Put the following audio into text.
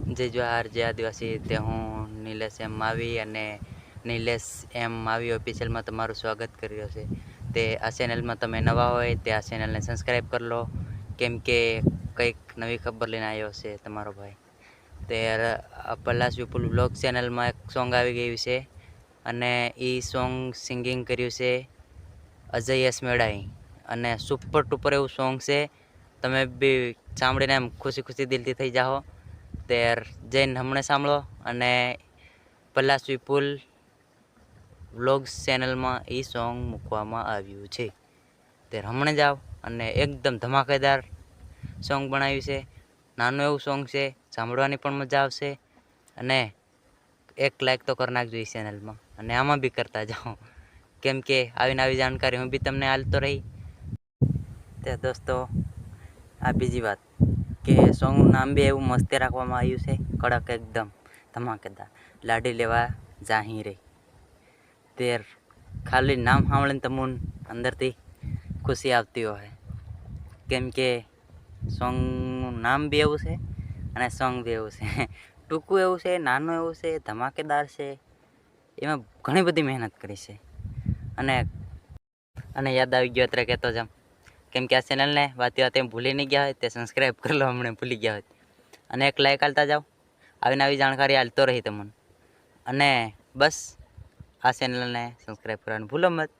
જય જવાહર જય આદિવાસી તે હું નિલેશ એમ માવી અને નિલેશ એમ માવી ઓફિશિયલમાં તમારું સ્વાગત કરી રહ્યો છે. તે આ ચેનલમાં તમે નવા હોય તે આ ચેનલને સબસ્ક્રાઈબ કરી લો, કેમ કે કંઈક નવી ખબર લઈને આવ્યો છે તમારો ભાઈ. તે પલાશ વિપુલ બ્લોગ ચેનલમાં એક સોંગ આવી ગયું છે અને એ સોંગ સિંગિંગ કર્યું છે અજય યસ મેળાઈ અને સુપર ટુપર એવું સોંગ છે. તમે બી સાંભળીને એમ ખુશી દિલથી થઈ જાઓ. ત્યાર જઈને હમણાં સાંભળો અને પલાશ વિપુલ વ્લોગ્સ ચેનલમાં એ સોંગ મૂકવામાં આવ્યું છે. ત્યારે હમણાં જાઓ અને એકદમ ધમાકેદાર સોંગ બનાવ્યું છે. નાનું એવું સોંગ છે, સાંભળવાની પણ મજા આવશે અને એક લાઈક તો કરી નાખજો એ ચેનલમાં અને આમાં બી કરતા જાઓ, કેમ કે આવીને આવી જાણકારી હું બી તમને હાલતો રહી. તે દોસ્તો આ બીજી વાત કે સોંગનું નામ બી એવું મસ્ત રાખવામાં આવ્યું છે, કડક એકદમ ધમાકેદાર, લાડી લેવા જાહી રે. તેર ખાલી નામ સાંભળીને તમને અંદરથી ખુશી આવતી હોય, કેમ કે સોંગનું નામ બી એવું છે અને સોંગ બી એવું છે. ટૂંકું એવું છે, નાનું એવું છે, ધમાકેદાર છે. એમાં ઘણી બધી મહેનત કરી છે અને યાદ આવી ગયો અત્યારે કહેતો જામ, કેમ કે આ ચેનલને વાતે ભૂલી નહીં ગયા હોય તે સબસ્ક્રાઈબ કરી લો હમણાં ભૂલી ગયા હોય અને એક લાઈક આલતા જાઓ. આવીને આવી જાણકારી આલતો રહી તમને અને બસ આ ચેનલને સબસ્ક્રાઈબ કરવાનું ભૂલો મત.